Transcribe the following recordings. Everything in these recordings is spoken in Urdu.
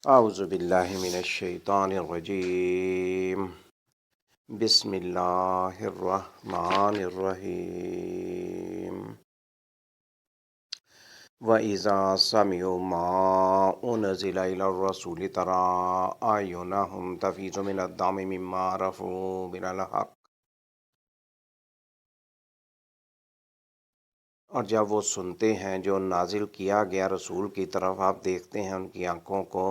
اعوذ باللہ من الشیطان الرجیم بسم اللہ الرحمن الرحیم وَإِذَا سَمِعُوا مَا أُنزِلَ إِلَى الرَّسُولِ تَرَىٰ أَعْيُنَهُمْ تَفِيضُ مِنَ الدَّمْعِ مِمَّا عَرَفُوا مِنَ الْحَقِّ، اور جب وہ سنتے ہیں جو نازل کیا گیا رسول کی طرف، آپ دیکھتے ہیں ان کی آنکھوں کو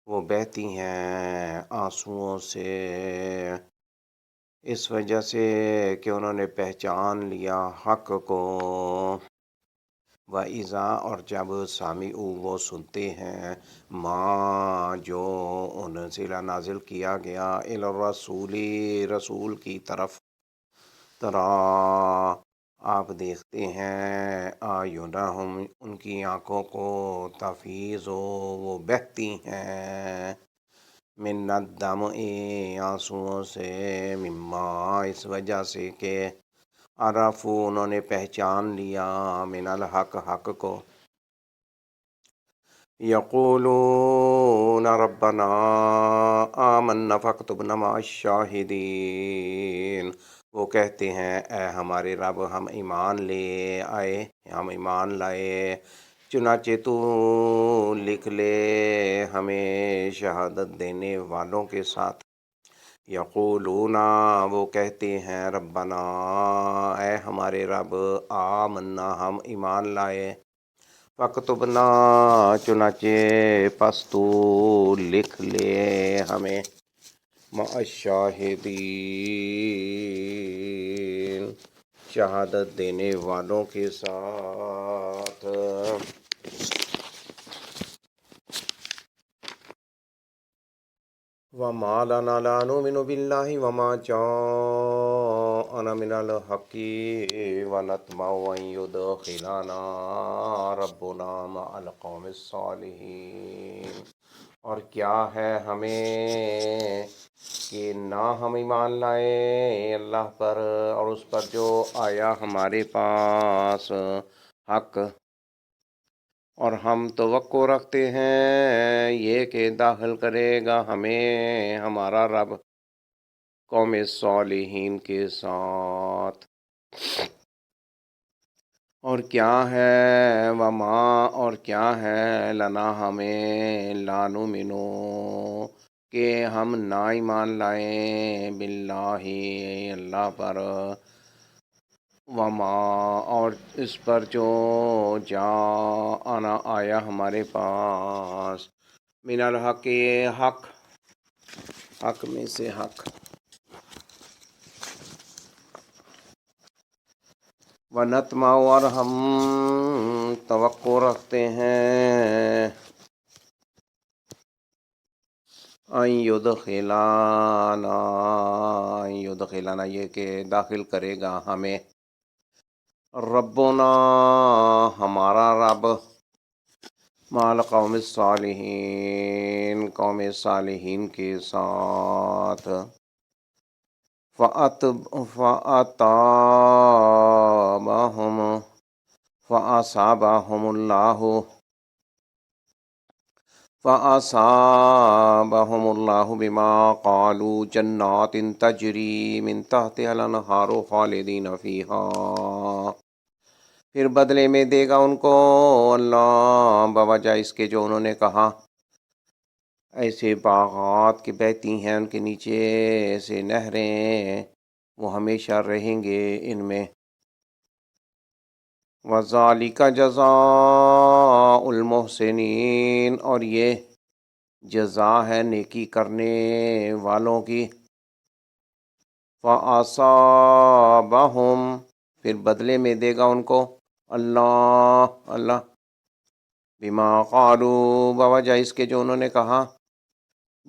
وہ بہتی ہیں آنسوؤں سے، اس وجہ سے کہ انہوں نے پہچان لیا حق کو۔ وَإِذَا، اور جب سامعوا وہ سنتے ہیں، ما جو انزل نازل کیا گیا، الی الرسول رسول کی طرف، ترا آپ دیکھتے ہیں، اعینہم ان کی آنکھوں کو، تفیض وہ بہتی ہیں، من الدمع آنسوؤں سے، مما اس وجہ سے کہ عرفو انہوں نے پہچان لیا، من الحق حق کو، یقولون ربنا آمنا فاکتبنا مع الشاہدین، وہ کہتے ہیں اے ہمارے رب ہم ایمان لے آئے، ہم ایمان لائے، چنانچہ تو لکھ لے ہمیں شہادت دینے والوں کے ساتھ۔ یقولون وہ کہتے ہیں ربنا اے ہمارے رب، آمنا ہم ایمان لائے، فاکتبنا چنانچہ پس تو لکھ لے ہمیں، مع الشاہدین شہادت دینے والوں کے ساتھ۔ وَمَا لَنَا لَا نُؤْمِنُ بِاللَّهِ وَمَا جَاءَنَا مِنَ الْحَقِّ وَنَطْمَعُ أَن يُدْخِلَنَا رَبُّنَا مَعَ الْقَوْمِ الصَّالِحِينَ، اور کیا ہے ہمیں کہ نہ ہم ایمان لائے اللہ پر اور اس پر جو آیا ہمارے پاس حق، اور ہم توقع رکھتے ہیں یہ کہ داخل کرے گا ہمیں ہمارا رب قوم صالحین کے ساتھ۔ اور کیا ہے وما، اور کیا ہے لنا ہمیں، لا نؤمنو کہ ہم نہ ایمان لائیں، باللہ اللہ پر، وما اور اس پر جو جاءنا آیا ہمارے پاس، من الحق حق، حق میں سے حق، ونطمع اور ہم توقع رکھتے ہیں، ان یدخلنا یہ کہ داخل کرے گا ہمیں، ربنا ہمارا رب، مع القوم الصالحین قوم صالحین کے ساتھ۔ فَأَصَابَهُمُ اللَّهُ بِمَا قَالُوا جَنَّاتٍ تَجْرِي مِن تَحْتِهَا الْأَنْهَارُ خَالِدِينَ فِيهَا، پھر بدلے میں دے گا ان کو اللہ بوجہ اس کے جو انہوں نے کہا، ایسے باغات کی بہتی ہیں ان کے نیچے سے نہریں، وہ ہمیشہ رہیں گے ان میں۔ وَذَلِكَ جَزَاءُ الْمُحْسِنِينَ، اور یہ جزا ہے نیکی کرنے والوں کی۔ فَأَصَابَهُمْ، پھر بدلے میں دے گا ان کو اللہ بما قالوا بوجہ اس کے جو انہوں نے کہا،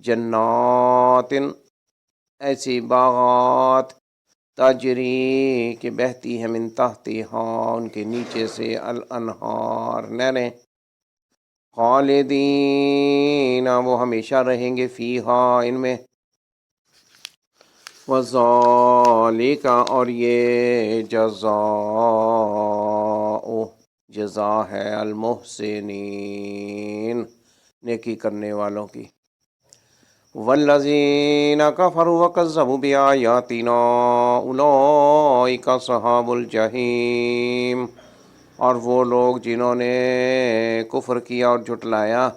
جنات ایسی باغات، تجری کہ بہتی ہے، من تحتہا ان کے نیچے سے، الانہار نہریں، خالدین وہ ہمیشہ رہیں گے، فیہا ان میں، وذالک اور یہ جزاء جزا ہے المحسنین، نیکی کرنے والوں کی۔ والذین کفروا وکذبوا بآیاتنا اولئک اصحاب الجحیم، اور وہ لوگ جنہوں نے کفر کیا اور جھٹلایا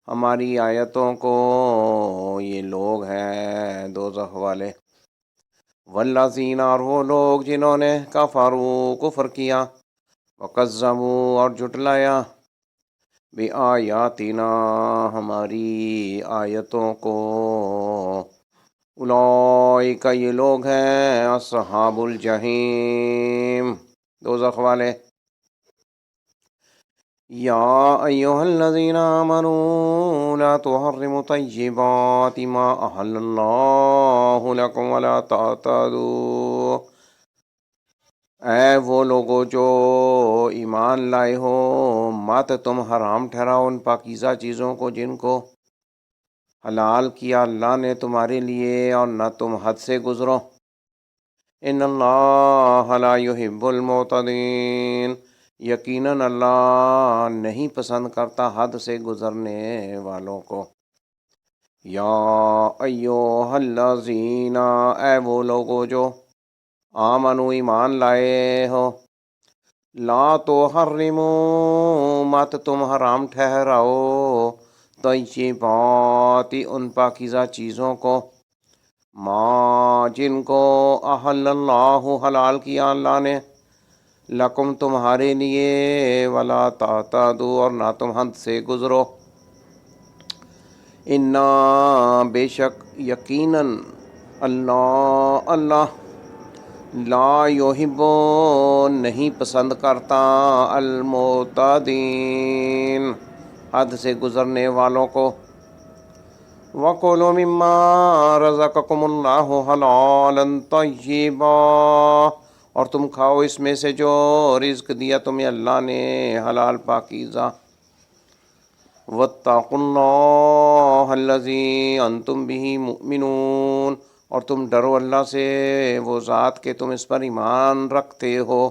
ہماری آیتوں کو، یہ لوگ ہیں دوزخ والے۔ والذین، اور وہ لوگ جنہوں نے کفروا کفر کیا، وکذبوا اور جھٹلایا، بآیاتنا ہماری آیتوں کو، اولئک یہ لوگ ہیں اصحاب الجحیم، دوزخ والے۔ یا ایھا الذین آمنوا لا تحرموا طیبات ما احل اللہ لکم ولا تعتدوا، اے وہ لوگو جو ایمان لائے ہو، مت تم حرام ٹھہراؤ ان پاکیزہ چیزوں کو جن کو حلال کیا اللہ نے تمہارے لیے، اور نہ تم حد سے گزرو۔ ان اللہ لا یحب المعتدین، یقیناً اللہ نہیں پسند کرتا حد سے گزرنے والوں کو۔ یا ایھا الذین، اے وہ لوگو جو آمنو ایمان لائے ہو، لا تحرموا مت تم حرام ٹھہراؤ، طیبات ان پاکیزہ چیزوں کو، ما جن کو احل اللہ حلال کیا اللہ نے، لکم تمہارے لیے، ولا تعتدوا اور نہ تم حد سے گزرو۔ انا بے شک، یقیناً اللہ لا یحب نہیں پسند کرتا، المعتدین حد سے گزرنے والوں کو۔ وَكُلُوا مِمَّا رَزَقَكُمُ اللَّهُ حَلَالًا طَيِّبًا، اور تم کھاؤ اس میں سے جو رزق دیا تمہیں اللہ نے حلال پاکیزہ۔ وَاتَّقُوا اللَّهَ الَّذِي أَنْتُمْ بِهِ مُؤْمِنُونَ، اور تم ڈرو اللہ سے، وہ ذات کہ تم اس پر ایمان رکھتے ہو۔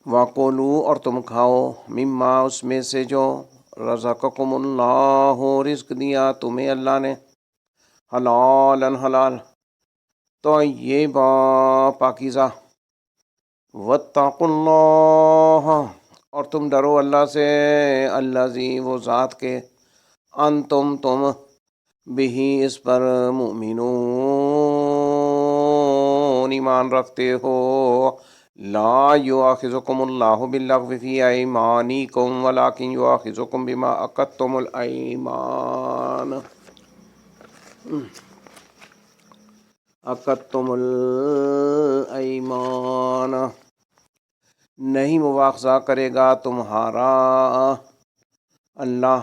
وَكُلُوا اور تم کھاؤ، مما اس میں سے جو رزقکم اللہ رزق دیا تمہیں اللہ نے، حلالا حلال، طیبا پاکیزہ۔ واتقوا اللہ اور تم ڈرو اللہ سے، الذی وہ ذات کے، انتم تم، بہی اس پر، مؤمنون ایمان رکھتے ہو۔ لا یؤاخذکم اللہ باللغو فی ایمانکم ولکن یؤاخذکم بما عقدتم الایمان، نہیں مواخذہ کرے گا تمہارا اللہ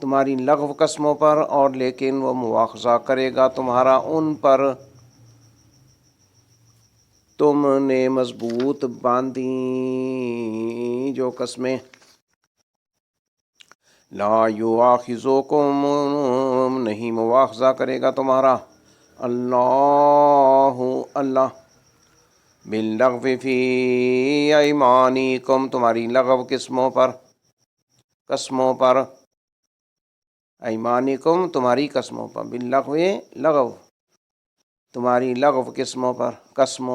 تمہاری لغو قسموں پر، اور لیکن وہ مواخذہ کرے گا تمہارا ان پر تم نے مضبوط باندھی جو قسمیں۔ لا یؤاخذکم نہیں مواخذہ کرے گا تمہارا اللہ باللغو فی ایمانکم تمہاری لغو قسموں پر، ایمانکم تمہاری قسموں پر، باللغو لغو تمہاری لغو قسموں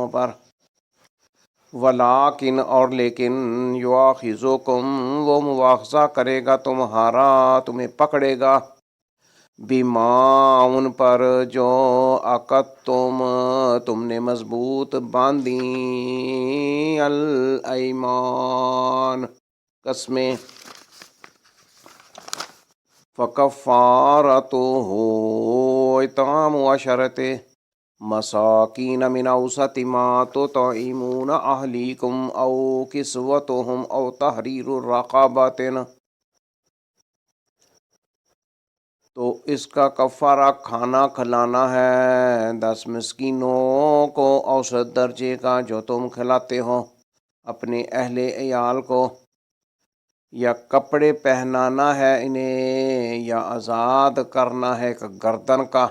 پر، ولیکن اور لیکن، یؤاخذکم وہ مواخذہ کرے گا تمہارا، تمہیں پکڑے گا، بما ان پر جو عقدتم تم نے مضبوط باندھی، الایمان قسمیں۔ فکفارتہ اطعام عشرۃ مساکین من اوسط ما تطعمون اہلیکم او کسوتہم او تحریر رقبۃ، تو اس کا کفارہ کھانا کھلانا ہے 10 مسکینوں کو اوسط درجے کا جو تم کھلاتے ہو اپنے اہل عیال کو، یا کپڑے پہنانا ہے انہیں، یا آزاد کرنا ہے گردن کا۔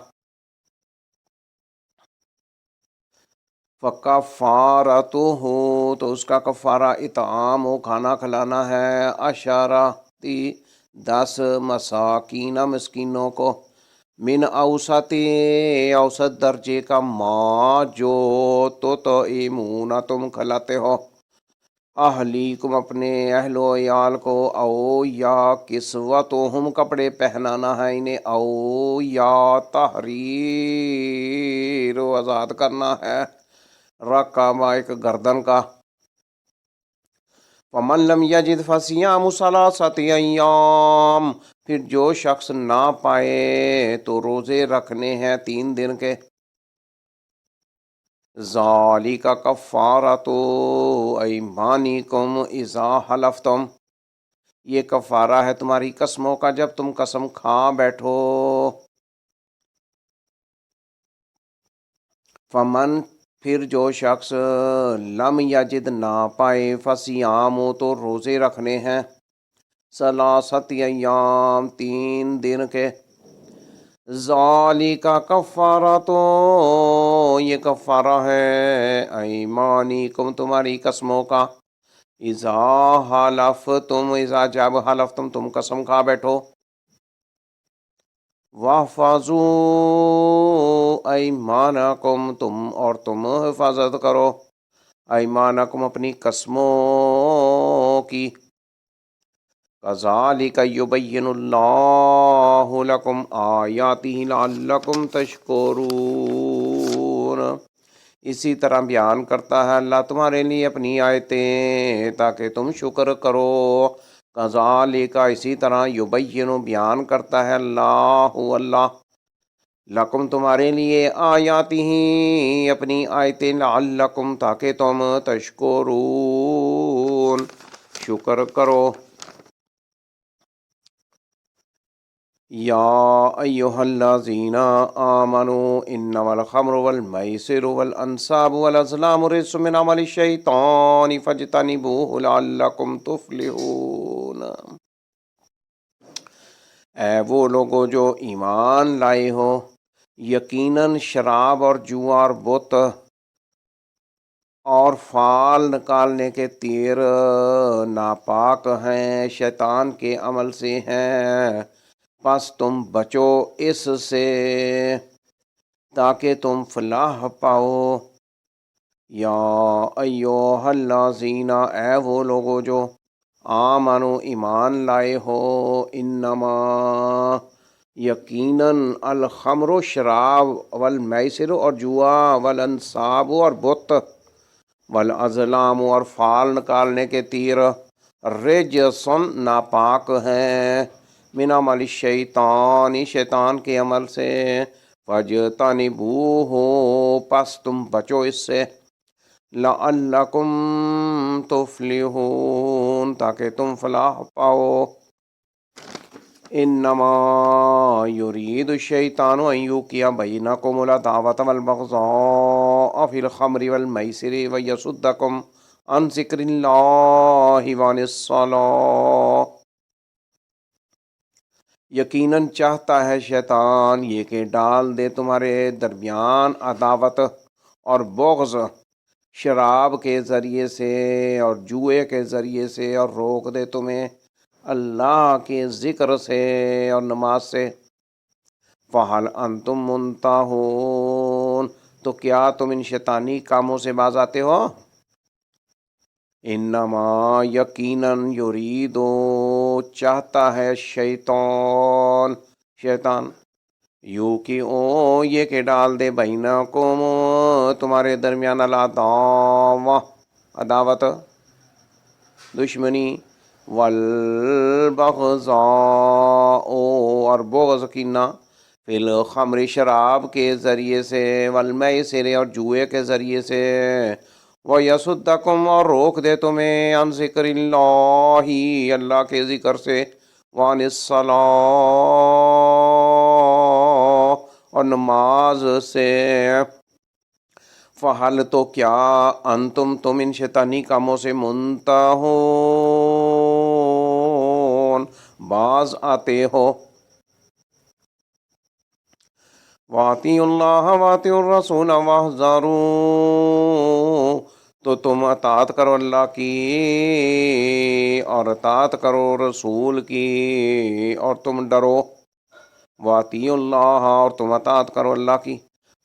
فکفارتہ، تو اس کا کفارہ اطعام و کھانا کھلانا ہے، عشرتی 10 مساکین مسکینوں کو، من اوسط، اوسط درجے کا، ما جو تطعمون تم کھلاتے ہو، اہلیکم اپنے اہل و عیال کو، او یا کسوتہم کپڑے پہنانا ہے انہیں، او یا تحریر آزاد کرنا ہے، رقبہ ایک گردن کا، ومن لم یجد فصیام ثلاثۃ ایام، پھر جو شخص نہ پائے تو روزے رکھنے ہیں 3 دن کے، ذالک کفارۃ ایمانکم اذا حلفتم، یہ کفارہ ہے تمہاری قسموں کا جب تم قسم کھا بیٹھو، فمن، پھر جو شخص لم یجد نہ پائے، فصیام، تو روزے رکھنے ہیں، ثلاثۃ ایام 3 دن کے، ذالک کفارہ، تو یہ کفارہ ہے، ایمانکم تمہاری قسموں کا، اذا حلفتم، اذا جب حلفتم تم قسم کھا بیٹھو، واحفظوا ایمانکم، تم حفاظت کرو، ایمانکم اپنی قسموں کی، کذالک یبین اللہ لکم آیاتہ لعلکم تشکرون، اسی طرح بیان کرتا ہے اللہ تمہارے لیے اپنی آیتیں تاکہ تم شکر کرو، کذالک اسی طرح، یبین بیان کرتا ہے اللہ لکم تمہارے لیے، آیاتہ اپنی آیتیں، لعلکم تاکہ تم تشکرون شکر کرو، یا ایہا الذین آمنوا انما الخمر والمیسر والانصاب والازلام رجس من عمل الشیطان فاجتنبوہ لعلکم تفلحون، اے وہ لوگوں جو ایمان لائے ہو، یقیناً شراب اور جوا اور بت اور فال نکالنے کے تیر ناپاک ہیں، شیطان کے عمل سے ہیں، پس تم بچو اس سے تاکہ تم فلاح پاؤ، یا ایہا الذین، اے وہ لوگوں جو آمنو ایمان لائے ہو، انما یقیناً، الخمر شراب، والمیسر اور جوا، والانصاب اور بت، والازلام اور فال نکالنے کے تیر، رجسن ناپاک ہیں، من عمل الشیطان شیطان کے عمل سے، فاجتنبوہ پس تم بچو اس سے، لعلکم تفلحون تاکہ تم فلاح پاؤ، انما یرید الشیطان ان یوقع بینکم العداوۃ والبغضاء فی الخمر والمیسر ویصدکم عن ذکر اللہ وعن الصلاۃ، یقیناً چاہتا ہے شیطان یہ کہ ڈال دے تمہارے درمیان عداوت اور بغض، شراب کے ذریعے سے اور جوئے کے ذریعے سے، اور روک دے تمہیں اللہ کے ذکر سے اور نماز سے، فَهَلْ أَنْتُمْ مُنْتَهُونَ، تو کیا تم ان شیطانی کاموں سے باز آتے ہو، انما یقیناً، یرید چاہتا ہے شیطان، یہ کہ ڈال دے بینکم تمہارے درمیان، العداوہ عداوت دشمنی، والبغضاء اور بغض کینہ، فی الخمر شراب کے ذریعے سے، والمیسر اور جوئے کے ذریعے سے، ویصدکم اور روک دے تمہیں، عن ذکر اللہ اللہ کے ذکر سے، وعن الصلاۃ اور نماز سے، فحل تو کیا، انتم تم ان شیطانی کاموں سے، منتہون باز آتے ہو، واطیعوا اللہ واطیعوا الرسول واحذروا تو تم اطاعت کرو اللہ کی اور اطاعت کرو رسول کی، اور تم ڈرو، واطیعوا اللہ، اور تم اطاعت کرو اللہ کی،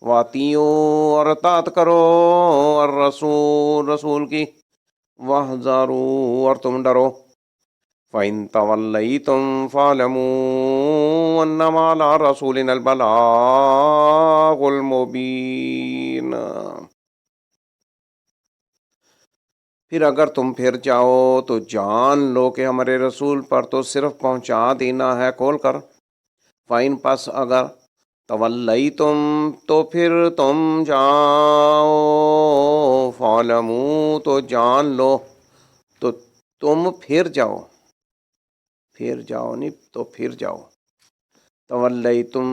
واطیعوا، اور اطاعت کرو الرسول، رسول کی، واحذروا، اور تم ڈرو، فَإِن تَوَلَّيْتُمْ فَاعْلَمُوا أَنَّمَا عَلَىٰ رَسُولِنَا الْبَلَاغُ الْمُبِينُ۔ پھر اگر تم پھر جاؤ تو جان لو کہ ہمارے رسول پر تو صرف پہنچا دینا ہے کھول کر۔ فَإِن، پس اگر، تَوَلَّيْتُمْ، تو پھر تم جاؤ، فَاعْلَمُوا، تو جان لو، تو تم پھر جاؤ، پھر جاؤ نہیں تو پھر جاؤ، تولیتم،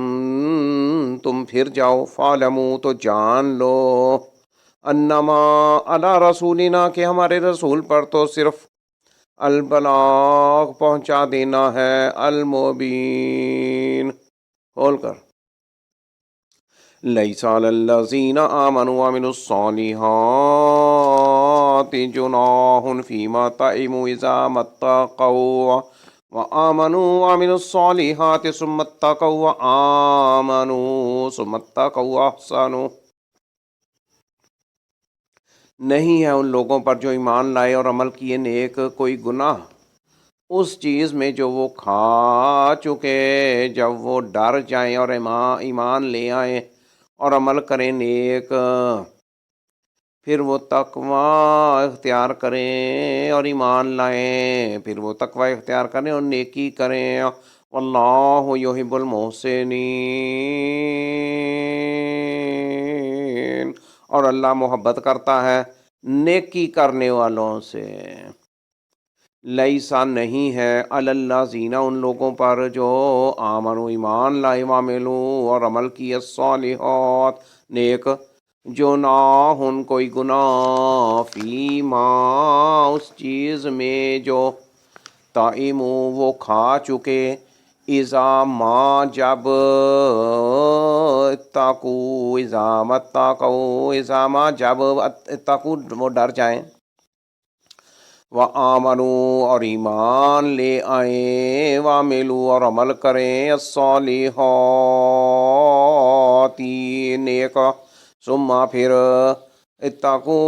تم پھر جاؤ، فعلموا، تو جان لو، انما علی رسولنا، کہ ہمارے رسول پر تو صرف البلاغ، پہنچا دینا ہے، المبین، کھول کر۔ لیس علی الذین آمنوا وعملوا الصالحات جناح فیما طعموا اذا ما اتقوا وآمنوا وعملوا الصالحات ثم اتقوا وآمنوا ثم اتقوا واحسنوا۔ نہیں ہے ان لوگوں پر جو ایمان لائے اور عمل کیے نیک کوئی گناہ اس چیز میں جو وہ کھا چکے، جب وہ ڈر جائیں اور ایمان لے آئیں اور عمل کریں نیک، پھر وہ تقوی اختیار کریں اور ایمان لائیں، پھر وہ تقوی اختیار کریں اور نیکی کریں، واللہ یحب المحسنین، اور اللہ محبت کرتا ہے نیکی کرنے والوں سے۔ لیسا، نہیں ہے، علی الذین، ان لوگوں پر جو آمنوا، ایمان لائے، وعملوا، اور عمل کیے، الصالحات، نیک، جناح، کوئی گناہ، فیما، اس چیز میں جو طعموا، وہ کھا چکے، اذا ما، جب، اتقوا، اذا ما اتقوا، اذا ما، جب، اتقوا، وہ ڈر جائیں، وآمنوا، اور ایمان لے آئیں، وعملوا، اور عمل کریں، الصالحات، نیک، ثم، پھر، اتقوا،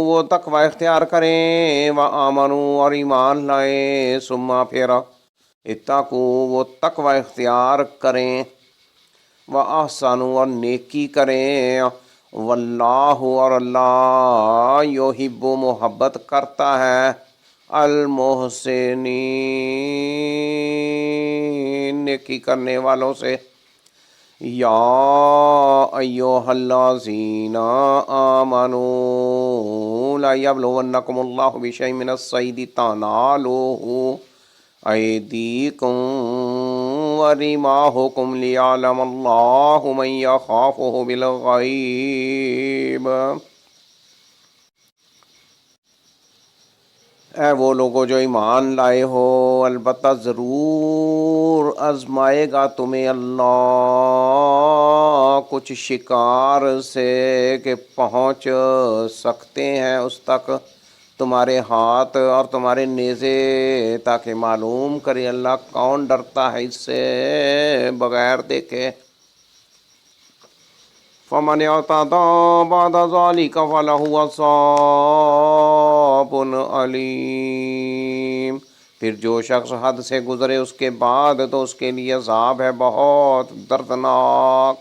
وہ تقوی اختیار کریں، وآمنوا، اور ایمان لائیں، ثم، پھر، اتقوا، وہ تقوی اختیار کریں، واحسنوا، اور نیکی کریں، واللہ، اور اللہ، یحب، محبت کرتا ہے، المحسنین، نیکی کرنے والوں سے۔ یا ایھا الذین آمنوا لا یبلونکم اللہ بشیء من الصید تنالوہ ایدیکم ورماحکم لیعلم اللہ من یخافہ بالغیب۔ اے وہ لوگوں جو ایمان لائے ہو، البتہ ضرور آزمائے گا تمہیں اللہ کچھ شکار سے کہ پہنچ سکتے ہیں اس تک تمہارے ہاتھ اور تمہارے نیزے، تاکہ معلوم کرے اللہ کون ڈرتا ہے اس سے بغیر دیکھے۔ فمن اعتدى بعد ذلك فله عذاب علیم، پھر جو شخص حد سے گزرے اس کے بعد تو اس کے لیے عذاب ہے بہت دردناک۔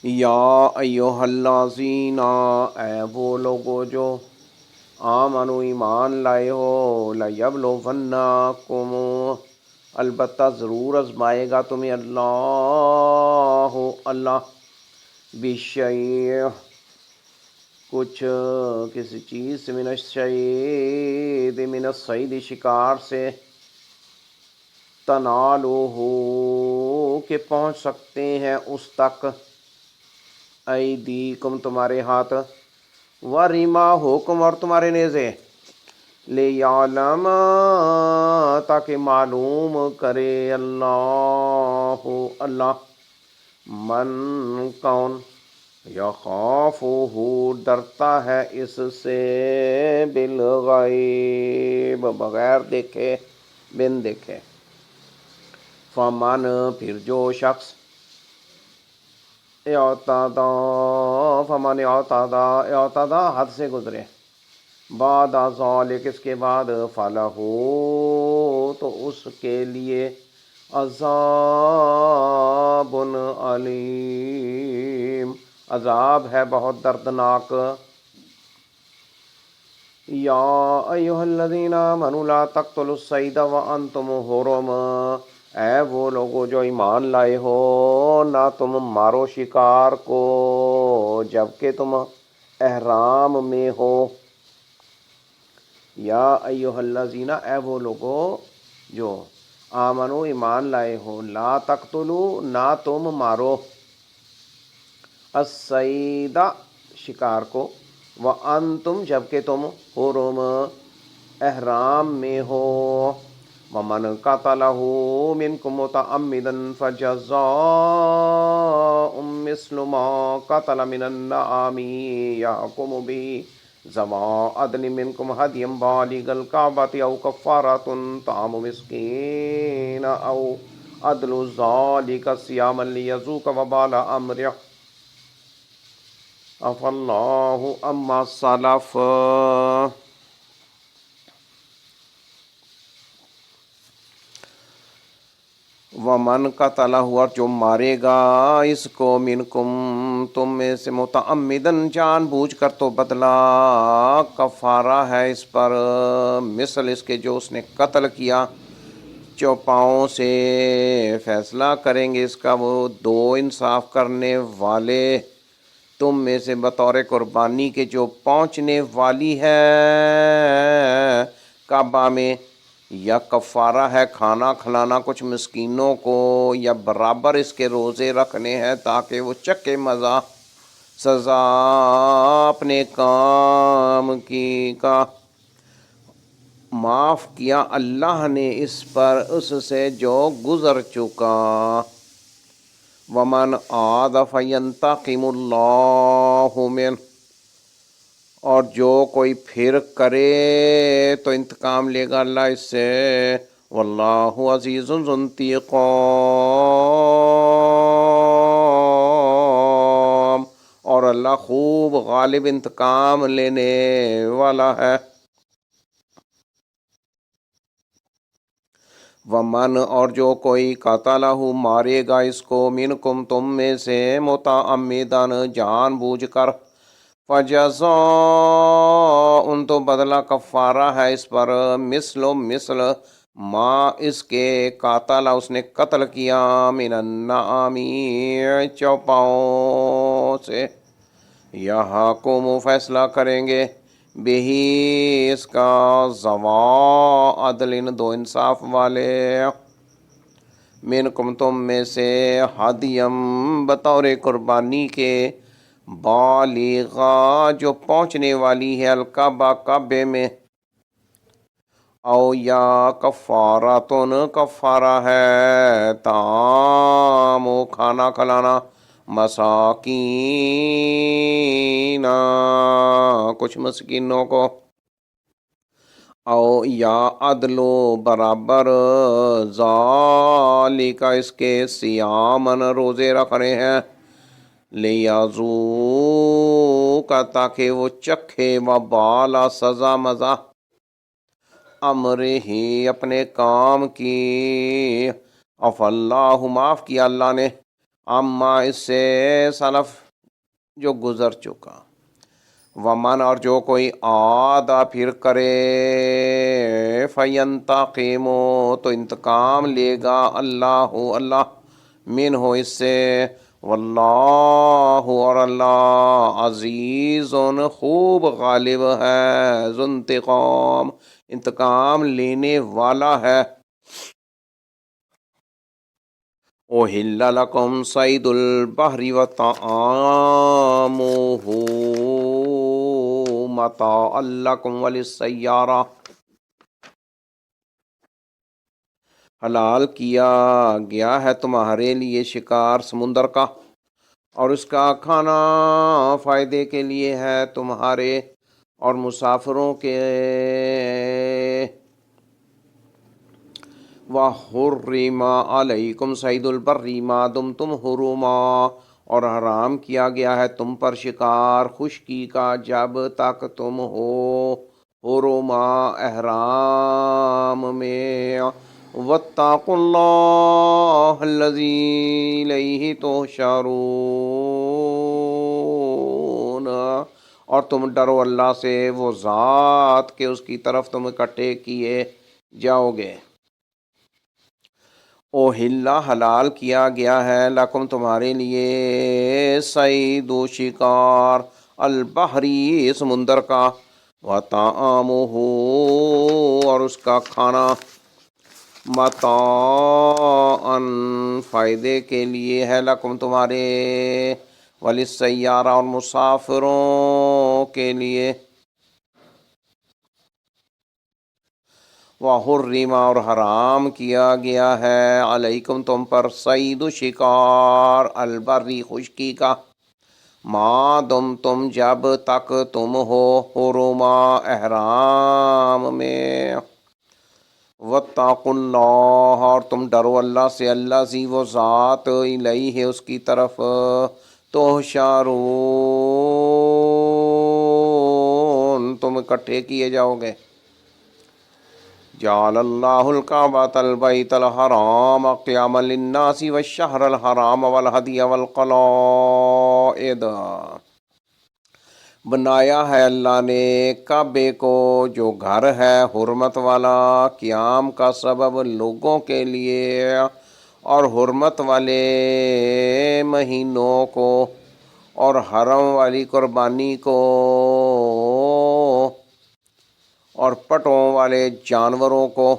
یا ایھا الذین، اے وہ لوگوں جو آمنوا، ایمان لائے ہو، لیبلونکم، البتہ ضرور آزمائے گا تمہیں اللہ بشیء، کچھ، کسی چیز سے، من الصید، من الصید، شکار سے، تنالوہ، کہ پہنچ سکتے ہیں اس تک، ایدیکم، تمہارے ہاتھ، ورماحکم، اور تمہارے نیزے، لیعلم، تاکہ معلوم کرے اللہ من، کون، یخافہ ڈرتا ہے اس سے، بالغیب بغیر دیکھے، بن دیکھے، فمن پھر جو شخص، اعتدا فمن اعتدا حد سے گزرے، بعد ذالک اس کے بعد، فلہ تو اس کے لیے عذاب علیم عذاب ہے بہت دردناک۔ یا ایہا الذین آمنوا لا تقتلوا الصید وانتم حرم، اے وہ لوگو جو ایمان لائے ہو، نہ تم مارو شکار کو جبکہ تم احرام میں ہو۔ یا ایہا الذین، اے وہ لوگو جو آمنو ایمان لائے ہو، لا تقتلوا نہ تم مارو، الصید شکار کو، وانتم جبکہ تم حرم احرام میں ہو، ومن قتلہ منکم متعمدا فجزاء مثل ما قتل من النعام یحکم به ذوی عدل منکم ہدیا بالغ الکعبۃ او کفارۃ طعام مسکین او عدل ذلک صیاما لیذوق وبال امرہ، عفی اللہ عما سلف۔ ومن قتلہ اور جو مارے گا اس کو، منکم تم میں سے، متعمدن جان بوجھ کر، تو بدلہ کفارہ ہے اس پر مثل اس کے جو اس نے قتل کیا، چوپاؤں سے فیصلہ کریں گے اس کا وہ دو انصاف کرنے والے تم میں سے، بطور قربانی کے جو پہنچنے والی ہے کعبہ میں، یا کفارہ ہے کھانا کھلانا کچھ مسکینوں کو، یا برابر اس کے روزے رکھنے ہیں تاکہ وہ چکے مزہ سزا اپنے کام کی کا۔ معاف کیا اللہ نے اس پر اس سے جو گزر چکا، ومن عاد فینتقم اللہ منہ، اور جو کوئی پھر کرے تو انتقام لے گا اللہ اس سے، واللہ عزیز ذو انتقام، اور اللہ خوب غالب انتقام لینے والا ہے۔ ومن اور جو کوئی قتلہ مارے گا اس کو، منکم تم میں سے، متعمدن جان بوجھ کر، فجزاء تو بدلہ کفارہ ہے اس پر، مثل ما اس کے، قاتل اس نے قتل کیا، من النعام چوپاؤں سے، یحکم فیصلہ کریں گے، بہی اس کا، ذوا عدل دو انصاف والے، منکم تم میں سے، ہدیم بطور قربانی کے، بالغا جو پہنچنے والی ہے، الکعبہ کعبے میں، او یا کفاراتن کفارہ ہے، طعام کھانا کھلانا، مساکین کچھ مسکینوں کو، او یا عدل برابر، ذالک اس کے، صیامن روزے رکھ رہے ہیں، لیذوق تاکہ وہ چکھے، وبالا سزا مزہ، امر ہی اپنے کام کی، عفی اللہ معاف کیا اللہ نے، اما اس سے، سلف جو گزر چکا، ومن اور جو کوئی آدھا پھر کرے، فینتقم تو انتقام لے گا اللہ من ہو اس سے، واللہ اور اللہ، عزیز خوب غالب ہے، ذو انتقام انتقام لینے والا ہے۔ احل لکم صید البحر وطعامہ متاعا لکم وللسیارہ، حلال کیا گیا ہے تمہارے لیے شکار سمندر کا، اور اس کا کھانا فائدے کے لیے ہے تمہارے اور مسافروں کے۔ وَحُرِّمَ عَلَيْكُمْ صَيْدُ الْبَرِّ مَا دُمْتُمْ حُرُمًا، اور حرام کیا گیا ہے تم پر شکار خشکی کا جب تک تم ہو حرما احرام میں۔ وَاتَّقُوا اللَّهَ الَّذِي إِلَيْهِ تُحْشَرُونَ، اور تم ڈرو اللہ سے، وہ ذات کہ اس کی طرف تم اکٹھے کیے جاؤ گے۔ اوہلا حلال کیا گیا ہے لکم تمہارے لیے، صید و شکار، البحری سمندر کا، وطعامہ اور اس کا کھانا، متاعا فائدے کے لیے ہے، لکم تمہارے، وللسیارہ اور مسافروں کے لیے، وحرم اور حرام کیا گیا ہے، علیکم تم پر، صید شکار، البری خشکی کا، ما دم تم جب تک تم ہو حرما احرام میں، واتقوا اللہ اور تم ڈرو اللہ سے، اللہ ذی وہ ذات، الیہ اس کی طرف، تحشرون تم اکٹھے کیے جاؤ گے۔ جعل اللہ الکعبۃ البیت الحرام قیاما للناس والشہر الحرام والہدی والقلائد، بنایا ہے اللہ نے کعبے کو جو گھر ہے حرمت والا، قیام کا سبب لوگوں کے لیے، اور حرمت والے مہینوں کو، اور حرم والی قربانی کو، اور پٹوں والے جانوروں کو،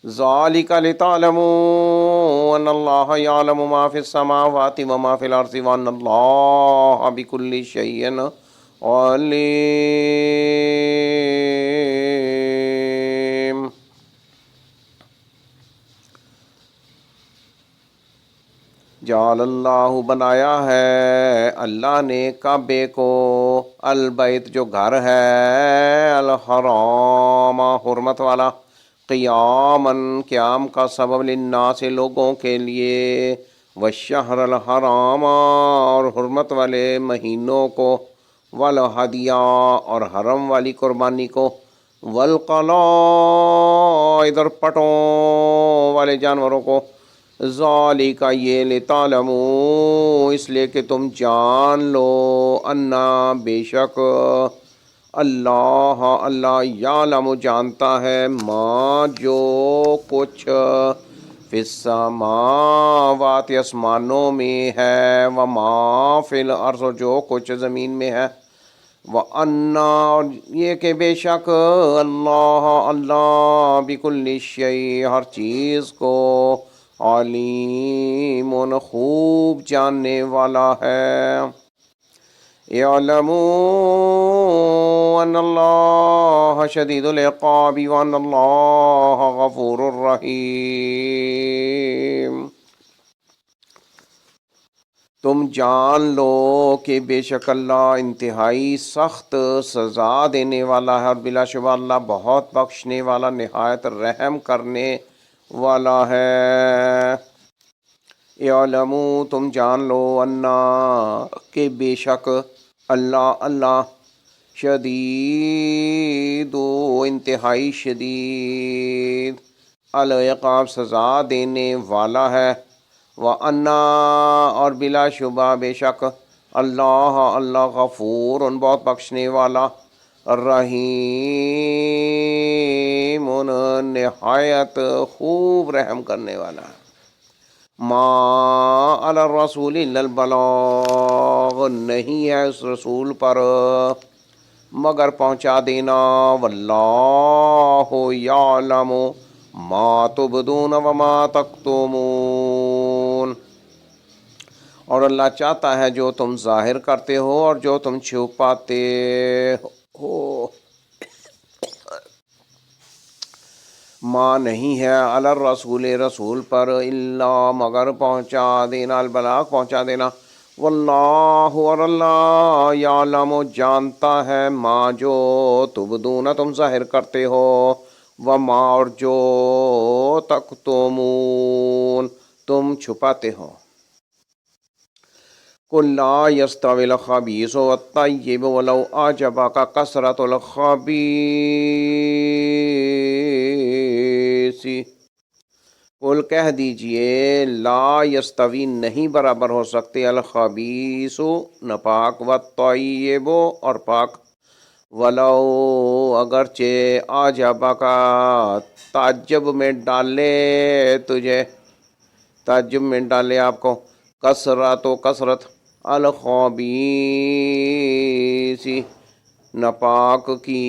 ذالک لتعلموا ان اللہ یعلم ما فی السماوات وما فی الارض وان اللہ بکل شیء علیم۔ جعل اللہ بنایا ہے اللہ نے کعبے کو، البیت جو گھر ہے، الحرام حرمت والا، قیاماً قیام کا سبب، للناس لوگوں کے لیے، والشہر الحرام اور حرمت والے مہینوں کو، والہدیہ اور حرم والی قربانی کو، والقلائد اور پٹوں والے جانوروں کو، ذالک یہ، لتعلموا اس لیے کہ تم جان لو، انا بے شک، اللہ اللہ، یعلم جانتا ہے، ما جو کچھ، فی السماوات آسمانوں میں ہے، وما فی الارض جو کچھ زمین میں ہے، وَأَنَّا اور یہ کہ بے شک اللہ اللہ بکل شیء ہر چیز کو، علیم خوب جاننے والا ہے۔ اعلموا ان اللہ شدید العقاب وان اللہ غفور الرحیم، تم جان لو کہ بے شک اللہ انتہائی سخت سزا دینے والا ہے، اور بلا شبہ اللہ بہت بخشنے والا، نہایت رحم کرنے والا ہے۔ اعلموا تم جان لو، انا کہ بے شک اللہ اللہ، شدید و انتہائی شدید، العقاب سزا دینے والا ہے، وَأَنَّا اور بلا شبہ بے شک اللہ اللہ، غفور بہت بخشنے والا، رحیم نہایت خوب رحم کرنے والا ہے۔ ما علی الرسول الا البلاغ نہیں ہے اس رسول پر مگر پہنچا دینا، واللہ یعلم ما تبدون وما تکتمون، اور اللہ چاہتا ہے جو تم ظاہر کرتے ہو اور جو تم چھپاتے ہو۔ ماں نہیں ہے علی الرسول رسول پر الا مگر پہنچا دینا، البلاغ پہنچا دینا، واللہ اور اللہ یعلم جانتا ہے ما جو تبدون تم ظاہر کرتے ہو، وما اور جو تکتمون تم چھپاتے ہو۔ قل لا يستوي الخبيث والطيب ولو أعجبك كثرة الخبيث، قل کہہ دیجئے لا یستوی نہیں برابر ہو سکتے، الخبیث ناپاک، والطیب اور پاک، ولو اگرچہ اعجبک تعجب میں ڈالے تجھے، تعجب میں ڈالے آپ کو، کثرت و کثرت، الخبیث ناپاک کی،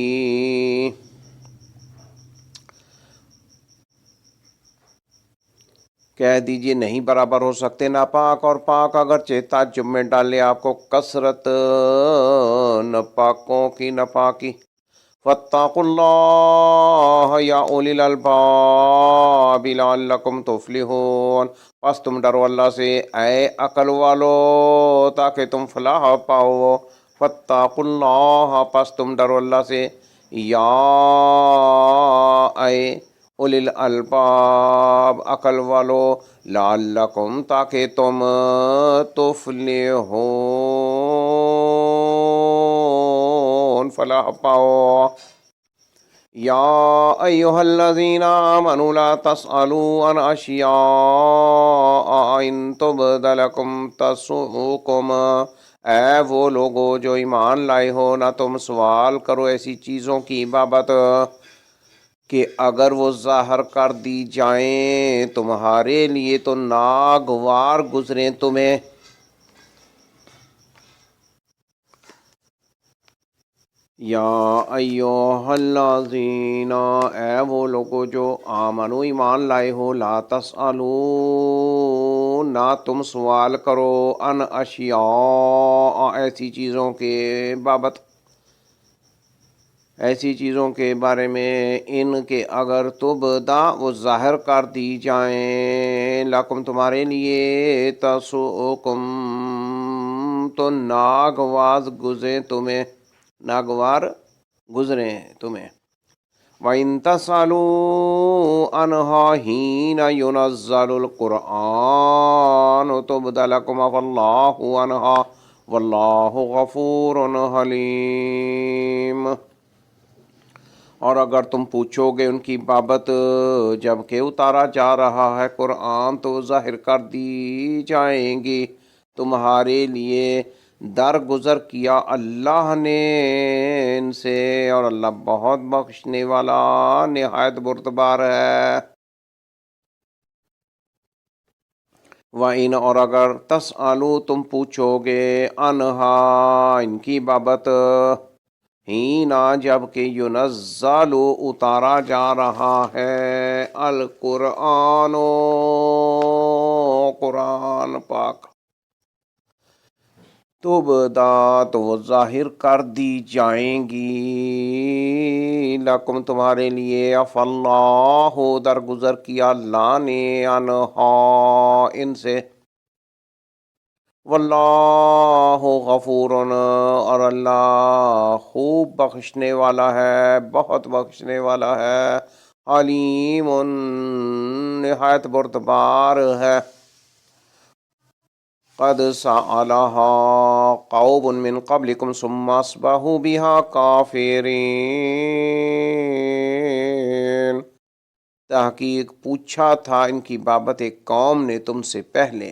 کہہ دیجئے نہیں برابر ہو سکتے ناپاک اور پاک، اگرچہ تعجب میں ڈالے آپ کو کثرت ناپاکوں کی ناپاکی۔ فاتقوا اللہ یا اولی الالباب لعلکم تفلحون، پس تم ڈرو اللہ سے اے عقل والو تاکہ تم فلاح پاؤ۔ فاتقوا اللہ، پس تم ڈرو اللہ سے، یا اے اولی الالباب عقل والو، لعلکم تاکہ تم تفلحون فلاح پاؤ۔ یا ایہا الذین آمنوا لا تسألوا عن اشیاء ان تبد لکم تسؤکم، اے وہ لوگو جو ایمان لائے ہو، نہ تم سوال کرو ایسی چیزوں کی بابت کہ اگر وہ ظاہر کر دی جائیں تمہارے لیے تو ناگوار گزریں تمہیں۔ یا ایہا الذین، اے وہ لوگو جو آمنو ایمان لائے ہو، لا تسألو نہ تم سوال کرو، ان اشیاء ایسی چیزوں کے بابت، ایسی چیزوں کے بارے میں، ان کے اگر تبدا وہ ظاہر کر دی جائیں، لکم تمہارے لیے، تسؤکم تو ناگوار گزریں تمہیں، ناگوار گزریں تمہیں۔ وَإِن تَسْأَلُوا عَنْهَا حِينَ يُنَزَّلُ الْقُرْآنُ تُبْدَ لَكُمْ عَفَا اللَّهُ عَنْهَا وَاللَّهُ غَفُورٌ حَلِيمٌ، اور اگر تم پوچھو گے ان کی بابت جب کہ اتارا جا رہا ہے قرآن تو ظاہر کر دی جائیں گی تمہارے لیے، درگزر کیا اللہ نے ان سے، اور اللہ بہت بخشنے والا نہایت بردبار ہے۔ وَإِنْ، اور اگر تسألو تم پوچھو گے، انہا ان کی بابت، ہینا جب کہ ینزل اتارا جا رہا ہے، القرآن قرآن پاک، تبدا تو وہ ظاہر کر دی جائیں گی، لکم تمہارے لیے، عفا اللہ درگزر کیا اللہ نے، عنہا ان سے، واللہ غفور اور اللہ خوب بخشنے والا ہے، بہت بخشنے والا ہے، علیم نہایت بردبار ہے۔ قد سألها قوم من قبلكم ثم أصبحوا بها كافرين، تحقیق پوچھا تھا ان کی بابت ایک قوم نے تم سے پہلے،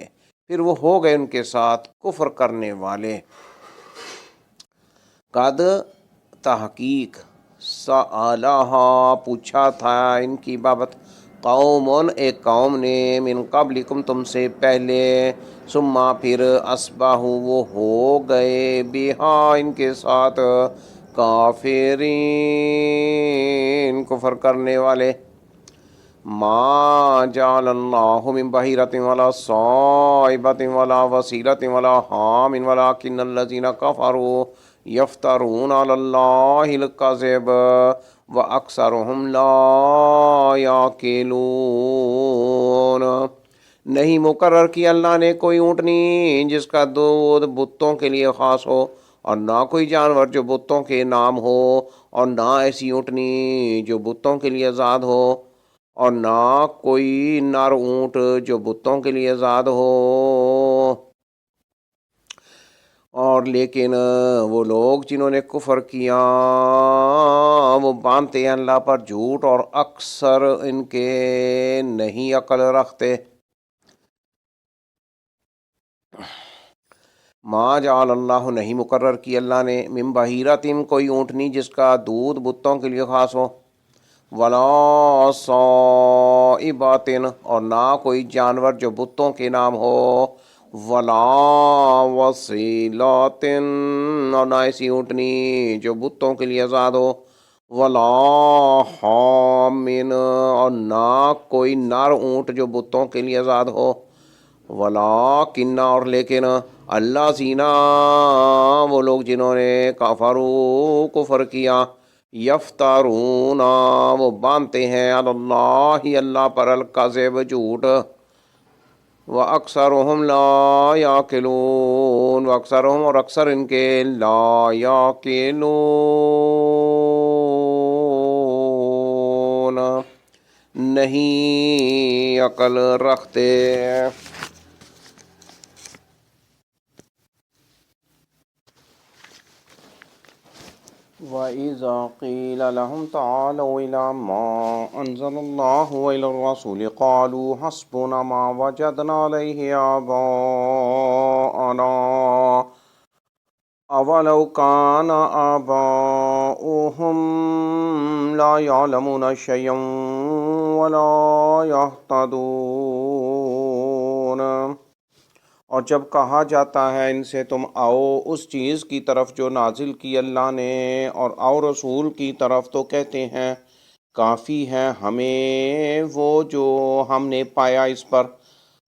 پھر وہ ہو گئے ان کے ساتھ کفر کرنے والے۔ قد تحقیق، سألہا پوچھا تھا ان کی بابت، قوم ایک قوم نے، من قبلکم تم سے پہلے، ثم پھر، اصبحوا وہ ہو گئے، بہا ان کے ساتھ، کافرین کفر کرنے والے۔ ما جعل اللہ من بحیرۃ ولا صائبۃ ولا وسیلۃ ولا حام ولکن الذین کفروا یفترون علی اللہ الکذب واکثرهم لا یعقلون۔ نہیں مقرر کی اللہ نے کوئی اونٹنی جس کا دودھ بتوں کے لیے خاص ہو، اور نہ کوئی جانور جو بتوں کے نام ہو، اور نہ ایسی اونٹنی جو بتوں کے لیے آزاد ہو، اور نہ کوئی نر اونٹ جو بتوں کے لیے آزاد ہو۔ اور لیکن وہ لوگ جنہوں نے کفر کیا وہ باندھتے ہیں اللہ پر جھوٹ، اور اکثر ان کے نہیں عقل رکھتے۔ ما جعل اللہ نہیں مقرر کی اللہ نے من بحیرتم کوئی اونٹنی جس کا دودھ بتوں کے لیے خاص ہو، ولا صائبات اور نہ کوئی جانور جو بتوں کے نام ہو، ولا وصیلات اور نہ ایسی اونٹنی جو بتوں کے لیے آزاد ہو، ولا حامن اور نہ کوئی نر اونٹ جو بتوں کے لیے آزاد ہو، ولیکن اور لیکن اللہ زینا وہ لوگ جنہوں نے کفروا کفر کیا، یفترون وہ باندھتے ہیں علی اللہ اللہ پر الکذب جھوٹ، وَأَكْثَرُهُمْ لَا يَعْقِلُونَ وَأَكْثَرُهُمْ اور اکثر ان کے لا يَعْقِلُونَ نہیں عقل رکھتے۔ وَإِذَا قِيلَ لَهُمْ تَعَالَوْا إِلَى مَا أَنزَلَ اللَّهُ وَإِلَى الرَّسُولِ قَالُوا حَسْبُنَا مَا وَجَدْنَا عَلَيْهِ آبَاءَنَا أَوَلَوْ كَانَ آبَاؤُهُمْ لَا يَعْلَمُونَ شَيْئًا وَلَا يَهْتَدُونَ۔ اور جب کہا جاتا ہے ان سے تم آؤ اس چیز کی طرف جو نازل کی اللہ نے اور آؤ رسول کی طرف، تو کہتے ہیں کافی ہے ہمیں وہ جو ہم نے پایا اس پر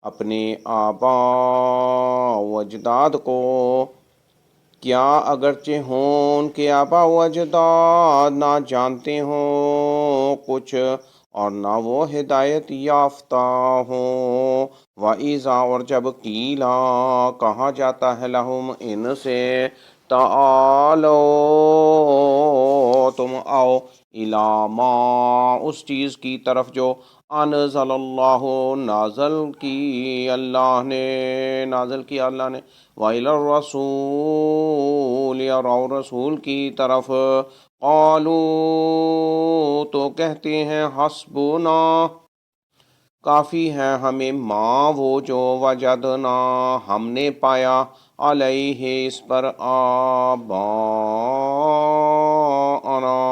اپنے آباء و اجداد کو، کیا اگرچہ ہوں ان کے آباء و اجداد نہ جانتے ہوں کچھ اور نہ وہ ہدایت یافتہ ہوں۔ وَإِذَا اور جب قیلا کہا جاتا ہے لہم ان سے تعالو تم آؤ الی ما اس چیز کی طرف جو انزل اللہ نازل کی اللہ نے وَإِلَى الرَّسُولِ اور رسول کی طرف، قالوا تو کہتے ہیں حسبنا کافی ہے ہمیں ما وہ جو وجدنا ہم نے پایا علیہ اس پر آباءنا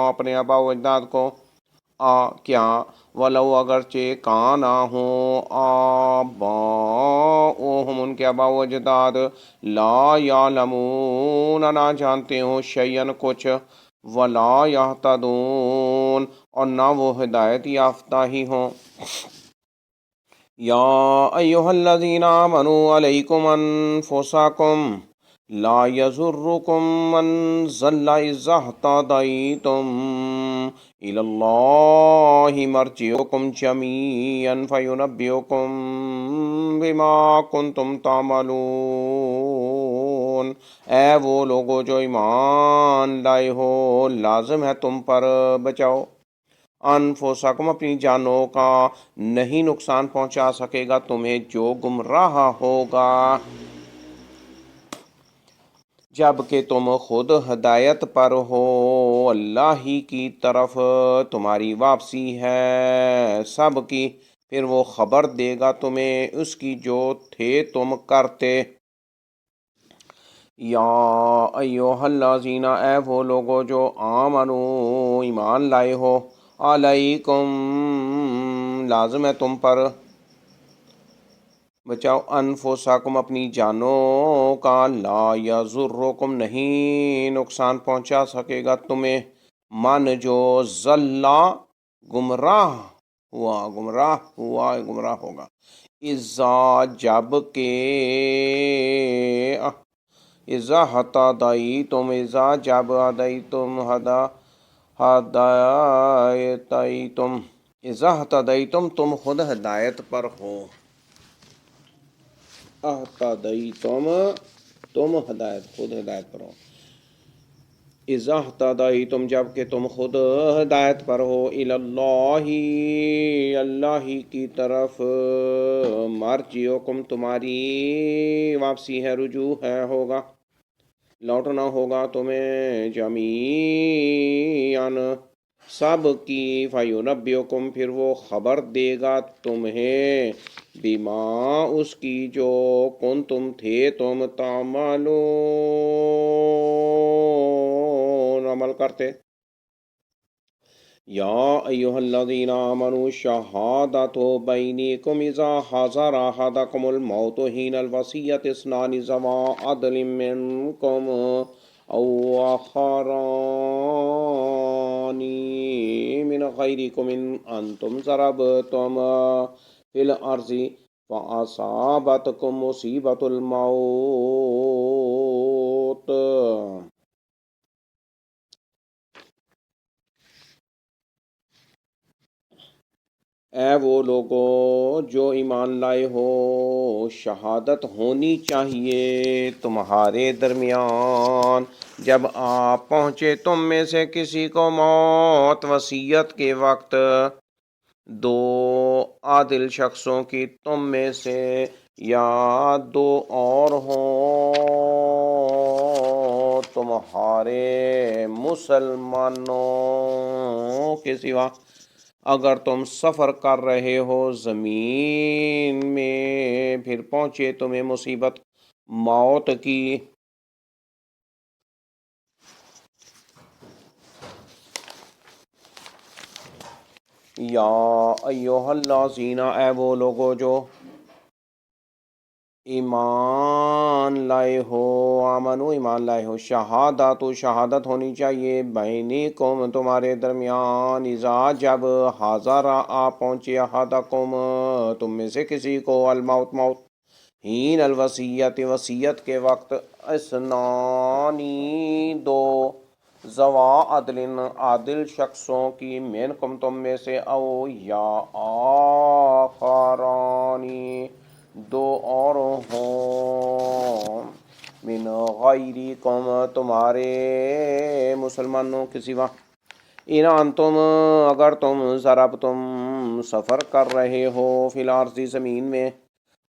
اپنے آباء و اجداد کو، کیا ولو اگرچہ کانا ہوں آباؤہم ان کے آباء و اجداد لا یعلمون نہ جانتے ہوں شیئن کچھ، ولا یہتدون اور نہ وہ ہدایت یافتہ ہی ہوں۔ یا ایہا الذین آمنوا علیکم انفسکم لا یضرکم من ضل اذا اہتدیتم الی اللہ مرجعکم جمیعا فینبئکم بما کنتم تعملون۔ اے وہ لوگو جو ایمان لائے ہو لازم ہے تم پر بچاؤ انفسکم اپنی جانوں کا، نہیں نقصان پہنچا سکے گا تمہیں جو گمراہ ہوگا جبکہ تم خود ہدایت پر ہو۔ اللہ ہی کی طرف تمہاری واپسی ہے سب کی، پھر وہ خبر دے گا تمہیں اس کی جو تھے تم کرتے۔ یا ایہا الذین اے وہ لوگو جو آمنو ایمان لائے ہو، علیکم لازم ہے تم پر بچاؤ انفسکم اپنی جانوں کا، لا یضرکم نہیں نقصان پہنچا سکے گا تمہیں من جو ضلع گمراہ ہوگا، اذا جب کہ اذا ہتدیتم، اذا جب ہدیتم ہدایتم، اذا ہتدیتم تم خود ہدایت پر ہو، اہتدیتم تم ہدایت خود ہدایت پر ہو، اذا اہتدیتم جب کہ تم خود ہدایت پر ہو، اللہ اللہ کی طرف، مرجعکم تمہاری واپسی ہے، رجوع ہے، ہوگا، لوٹنا ہوگا تمہیں، جمیعاً سب کی، فینبئکم پھر وہ خبر دے گا تمہیں، بما اس کی جو کنتم تھے تم تعملون عمل کرتے۔ یا ایہا الذین آمنوا شہادۃ بینکم اذا حضر احدکم الموت حین الوصیۃ اثنان ذوا عدل منکم او آخران من غیرکم ان انتم ضربتم فی الارض فاصابتکم مصیبۃ الموت۔ اے وہ لوگوں جو ایمان لائے ہو، شہادت ہونی چاہیے تمہارے درمیان جب آپ پہنچے تم میں سے کسی کو موت، وصیت کے وقت، دو عادل شخصوں کی تم میں سے یا دو اور ہوں تمہارے مسلمانوں کے سوا، اگر تم سفر کر رہے ہو زمین میں، پھر پہنچے تمہیں مصیبت موت کی، یا ایہا الذین، اے وہ لوگوں جو ایمان لائے ہو، آمنو ایمان لائے ہو، شہادت شہادت ہونی چاہیے، بینکم تمہارے درمیان، اذا جب حاضر آ پہنچے، احدکم تم میں سے کسی کو، الموت موت، حین الوصیت وصیت کے وقت، اثنانی دو، ذوا عدل عادل شخصوں کی، منکم تم میں سے، او یا آخرانی دو اور ہوں، من غیرکم تمہارے مسلمانوں کے سوا، ان انتم اگر تم ضربتم سفر کر رہے ہو، فی الارض زمین میں،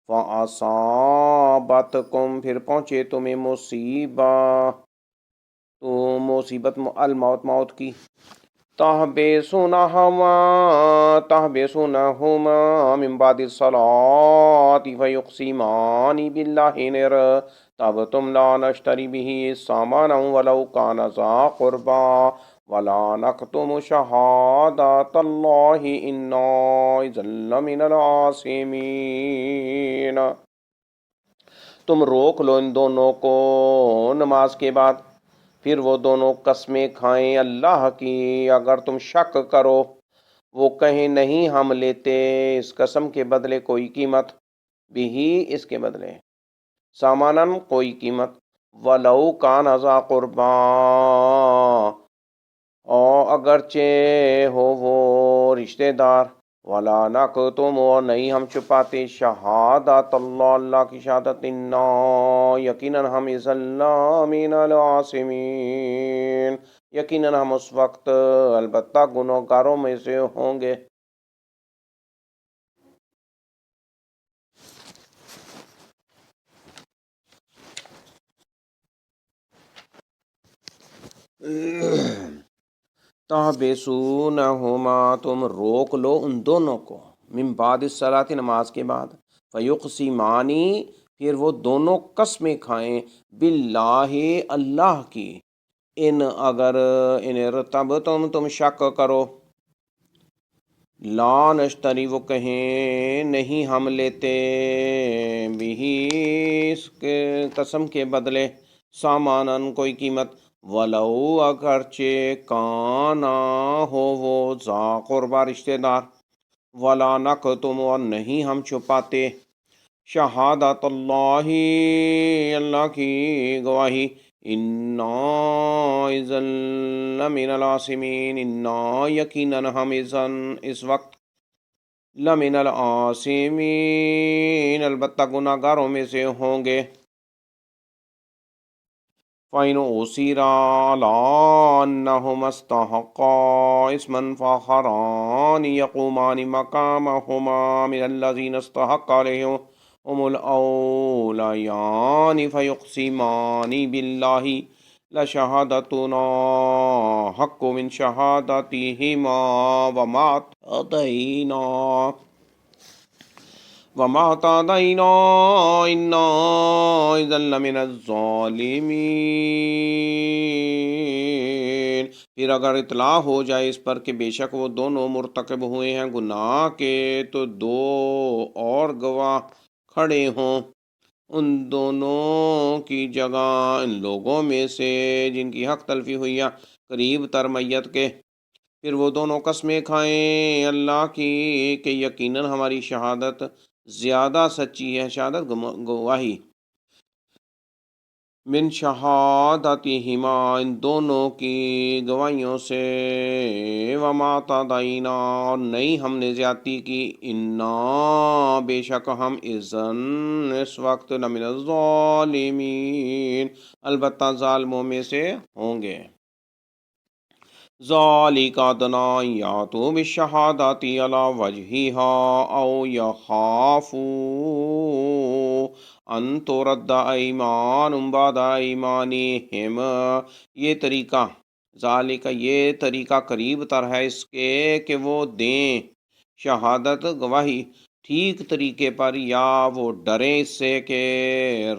فاصابتکم پھر پہنچے تمہیں مصیبت الموت موت کی، تحبسونہما من بعد الصلاۃ فیقسمان باللہ ان ارتبتم لا نشتری بہ ثمنا ولو کان ذا قربی ولا نکتم شہادۃ اللہ انا اذا لمن العاصمین۔ تم روک لو ان دونوں کو نماز کے بعد، پھر وہ دونوں قسمیں کھائیں اللہ کی، اگر تم شک کرو، وہ کہیں نہیں ہم لیتے اس قسم کے بدلے کوئی قیمت، بھی اس کے بدلے، سامانن کوئی قیمت، ولو کان ذا قربا اور اگرچہ ہو وہ رشتہ دار، ولا نکتم اور نہیں ہم چھپاتے، شہادت اللہ اللہ کی شہادت، انا یقیناً ہم اذا لمن العاصمین یقیناً ہم اس وقت البتہ گنہگاروں میں سے ہوں گے۔ تحبسونہما تم روک لو ان دونوں کو، من بعد الصلاۃ نماز کے بعد، فیقسمانی پھر وہ دونوں قسمیں کھائیں، باللہ اللہ کی، ان اگر ان ارتبتم تم شک کرو، لا نشتری وہ کہیں نہیں ہم لیتے، بھی اس کے قسم کے بدلے، سامانن کوئی قیمت، ولو اگرچہ کانا ہو وہ ذا قربا رشتہ دار، ولا نکتم اور نہیں ہم چھپاتے، شہادت اللہ، اللہ کی گواہی، انا اذا لمن العاصمین، انا یقیناً ہم اذن اس وقت، لمن العاصمین البتہ گناہ گاروں میں سے ہوں گے۔ فَإِنْ أُصِرَ عَلَىٰ أَنَّهُمَا اسْتَحَقَّا إِثْمًا فَآخَرَانِ يَقُومَانِ مَقَامَهُمَا مِنَ الَّذِينَ اسْتَحَقَّ عَلَيْهِمُ الْأَوْلَيَانِ فَيُقْسِمَانِ بِاللَّهِ لَشَهَادَتُنَا حَقٌّ مِّن شَهَادَتِهِمَا وَمَا اعْتَدَيْنَا إِنَّا إِذًا لَّمِنَ الظَّالِمِينَ۔ پھر اگر اطلاع ہو جائے اس پر کہ بے شک وہ دونوں مرتکب ہوئے ہیں گناہ کے، تو دو اور گواہ کھڑے ہوں ان دونوں کی جگہ، ان لوگوں میں سے جن کی حق تلفی ہوئی ہے قریب تر میت کے، پھر وہ دونوں قسمیں کھائیں اللہ کی کہ یقیناً ہماری شہادت زیادہ سچی ہے، شہادت گواہی، من شہادتہما ان دونوں کی گواہیوں سے، وما اعتدینا اور نہیں ہم نے زیادتی کی، انا بے شک ہم اذن اس وقت لمن الظالمین البتہ ظالموں میں سے ہوں گے۔ ذَلِكَ أَدْنَىٰ أَن يَأْتُوا بِالشَّهَادَةِ عَلَىٰ وَجْهِهَا أَوْ يَخَافُوا أَن تُرَدَّ أَيْمَانٌ بَعْدَ أَيْمَانِهِمْ، یہ طریقہ، ذَلِكَ یہ طریقہ قریب تر ہے اس کے کہ وہ دیں شہادت گواہی ٹھیک طریقے پر، یا وہ ڈریں اس سے کہ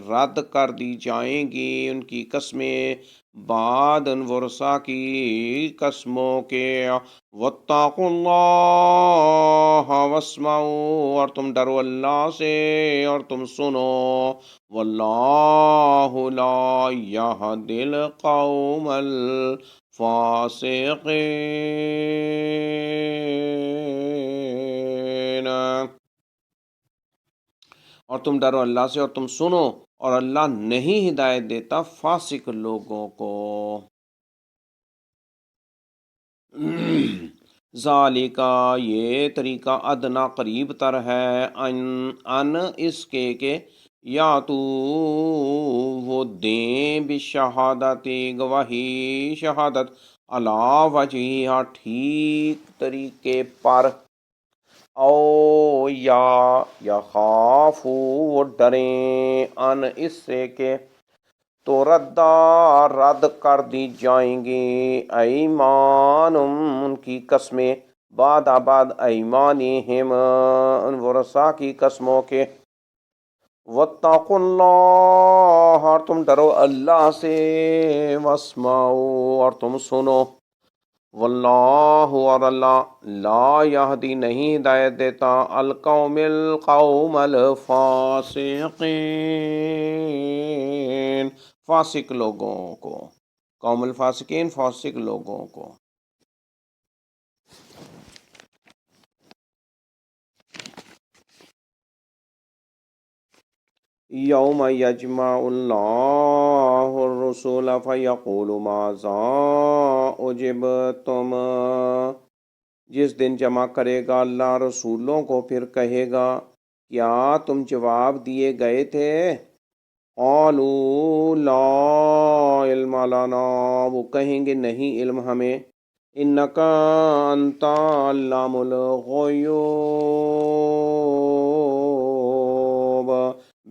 رد کر دی جائیں گی ان کی قسمیں بعد ان ورثہ کی قسموں کے۔ واتقوا اللہ واسمعوا اور تم ڈرو اللہ سے اور تم سنو، واللہ لا یہدی القوم الفاسقین۔ اور تم ڈرو اللہ سے اور تم سنو، اور اللہ نہیں ہدایت دیتا فاسق لوگوں کو۔ ذالکا یہ طریقہ ادنا قریب تر ہے، ان اس کے کہ یا تو وہ دیں بشہادت گواہی شہادت علی وجہہا ٹھیک طریقے پر، او یا یخافو وہ ڈریں ان اس سے کہ تو رد کر دی جائیں گی ایمان ان کی قسمیں بعد ایمانہم ان ورثہ کی قسموں کے۔ واتقوا اللہ اور تم ڈرو اللہ سے، واسمعوا اور تم سنو، واللہ اور اللہ لا یہدی نہیں ہدایت دیتا القوم الفاسقین فاسق لوگوں کو، قوم الفاسقین فاسق لوگوں کو۔ یوم یجمع اللہ الرسول فیقول ماذا اجبتم، جس دن جمع کرے گا اللہ رسولوں کو پھر کہے گا کیا تم جواب دیے گئے تھے؟ قالوا لا علم لنا وہ کہیں گے نہیں علم ہمیں، انکا انت علام الغیوب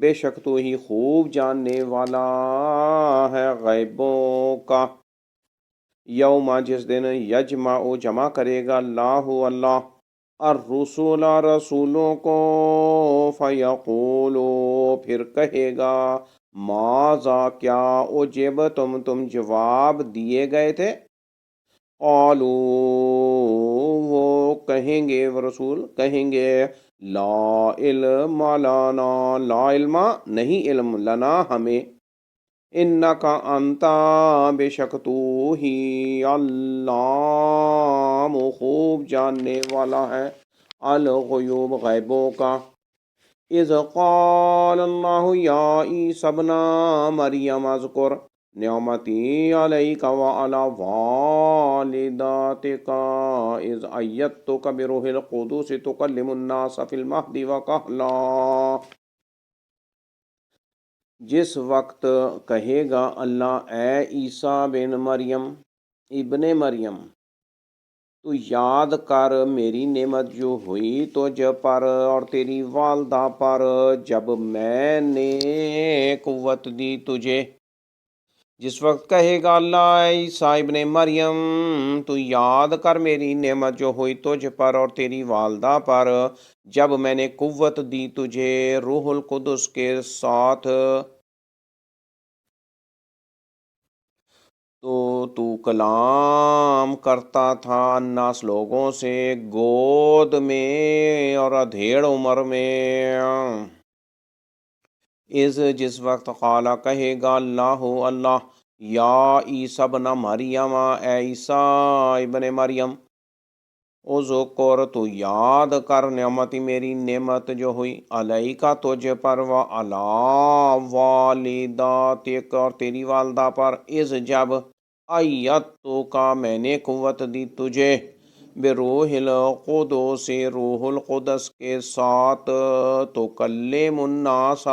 بے شک تو ہی خوب جاننے والا ہے غیبوں کا۔ یوم جس دن یجمع جمع کرے گا اللہ الرسول رسولوں کو، فیقولو پھر کہے گا ماذا کیا اجبتم جواب دیے گئے تھے؟ قالو وہ کہیں گے، وہ رسول کہیں گے لا علم لنا لا علم نہیں علم لنا ہمیں، انکا انتا بے شک تو ہی علام خوب جاننے والا ہے الغیوب غیبوں کا۔ اذ قال اللہ یا عیسی ابن مریم اذکر نعمتی علیک وعلی والدتک اذ ایدتک بروح القدس تکلم الناس فی المہد وکہلا۔ جس وقت کہے گا اللہ اے عیسیٰ بن مریم ابن مریم تو یاد کر میری نعمت جو ہوئی تجھ پر اور تیری والدہ پر جب میں نے قوت دی تجھے۔ جس وقت کہے گا اللہ اے عیسیٰ ابن مریم تو یاد کر میری نعمت جو ہوئی تجھ پر اور تیری والدہ پر جب میں نے قوت دی تجھے روح القدس کے ساتھ، تو کلام کرتا تھا الناس لوگوں سے گود میں اور ادھیڑ عمر میں۔ جس وقت قالا کہے گا اللہ یا عیسی ابن مریم اے عیسیٰ ابن مریم اذکر تو یاد کر نعمتی میری نعمت جو ہوئی علیکہ تجھ پر وعلی والدتک اور تیری والدہ پر اذ جب ایدتو کا میں نے قوت دی تجھے بروح القدس روح القدس کے ساتھ تو کلم الناس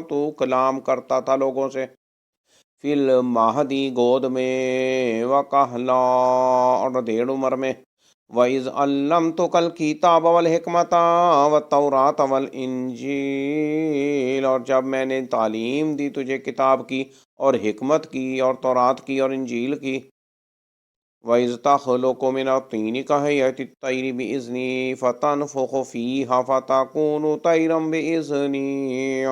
تو کلام کرتا تھا لوگوں سے فی المہدی گود میں وکہلا اور ڈیڑھ عمر میں وَإِذْ عَلَّمْتُكَ الْكِتَابَ وَالْحِکْمَةَ وَالتَّوْرَاةَ وَالْإِنْجِیلَ اور جب میں نے تعلیم دی تجھے کتاب کی اور حکمت کی اور تورات کی اور انجیل کی وَإِذْ تَخْلُقُ مِنَ الطِّينِ كَهَيْئَةِ الطَّيْرِ بِإِذْنِي فَتَنْفُخُ فِيهَا فَتَكُونُ طَيْرًا بِإِذْنِي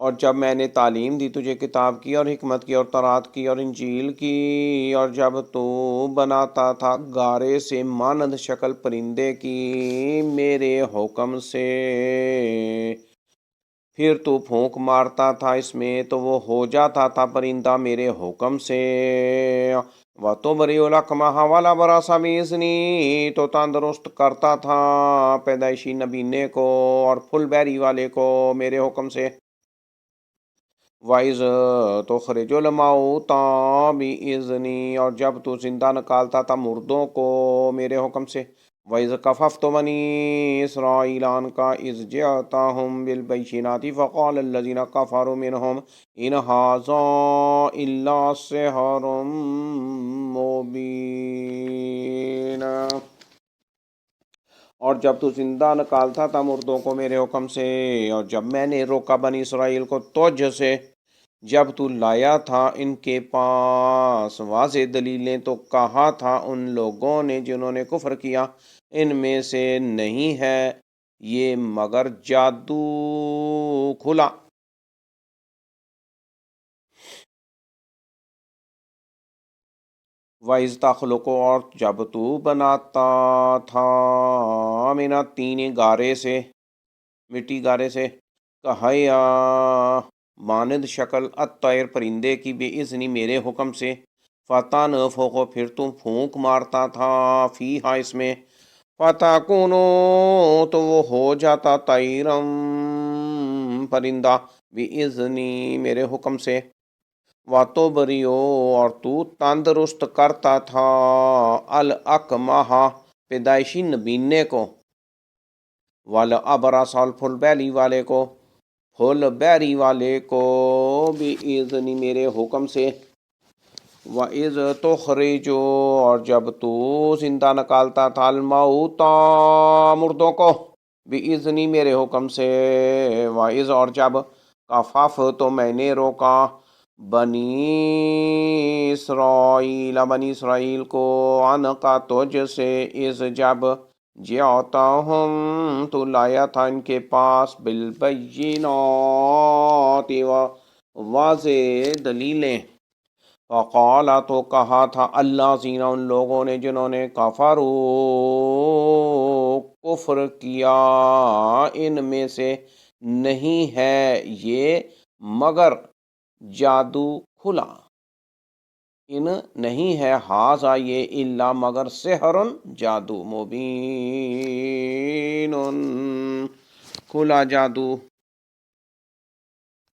اور جب میں نے تعلیم دی تجھے کتاب کی اور حکمت کی اور تورات کی اور انجیل کی اور جب تو بناتا تھا گارے سے مانند شکل پرندے کی میرے حکم سے، پھر تو پھونک مارتا تھا اس میں تو وہ ہو جاتا تھا پرندہ میرے حکم سے۔ وَتُبْرِئُ الْأَكْمَحَ وَالْأَبْرَصَ بِإِذْنِی تو تندرست کرتا تھا پیدائشی نبینے کو اور پھل بیری والے کو میرے حکم سے۔ وَإِذْ تُخْرِجُ الْمَوْتَى بِإِذْنِی اور جب تو زندہ نکالتا تھا مردوں کو میرے حکم سے۔ وَإِذْ كَفَفْتُ بَنِي إِسْرَائِیلَ عَنْکَ إِذْ جِئْتَهُم بِالْبَیِّنَاتِ فَقَالَ الَّذِینَ كَفَرُوا مِنْهُمْ إِنْ هَٰذَا إِلَّا سِحْرٌ مُّبِینٌ اور جب تو زندہ نکالتا تھا مردوں کو میرے حکم سے اور جب میں نے روکا بنی اسرائیل کو تجھ سے جب تو لایا تھا ان کے پاس واضح دلیلیں تو کہا تھا ان لوگوں نے جنہوں نے کفر کیا ان میں سے نہیں ہے یہ مگر جادو کھلا۔ وَإِذْ تَخْلُقُ اور جب تو بناتا تھا مِنَ الطِّینِ گارے سے مٹی گارے سے کہیا مانند شکل الطیر پرندے کی بِإِذْنِ میرے حکم سے فَتَنْفُخُ پھر تم پھونک مارتا تھا فیہا اس میں فَتَكُونُ تو وہ ہو جاتا طَیْرًا پرندہ بِإِذْنِ میرے حکم سے۔ وَتُبْرِئُ اور تو تندرست کرتا تھا الْأَكْمَحَ پیدائشی نبینے کو وَالْأَبْرَصَ پھل بیری والے کو بِإِذْنِ میرے حکم سے۔ وَإِذْ تُخْرِجُ اور جب تو زندہ نکالتا تھا الموتى مردوں کو بِإِذْنِ میرے حکم سے۔ وَإِذْ اور جب کففت تو میں نے روکا بنی اسرائیل کو عنقا تجھ سے اذ جب جئتہم تو لایا تھا ان کے پاس بالبینات واضح دلیلیں فقالا تو کہا تھا الذین ان لوگوں نے جنہوں نے کفروا کفر کیا ان میں سے نہیں ہے یہ مگر جادو کھلا۔ ان نہیں ہے ہاذا یہ الا مگر سحر جادو مبین کھلا جادو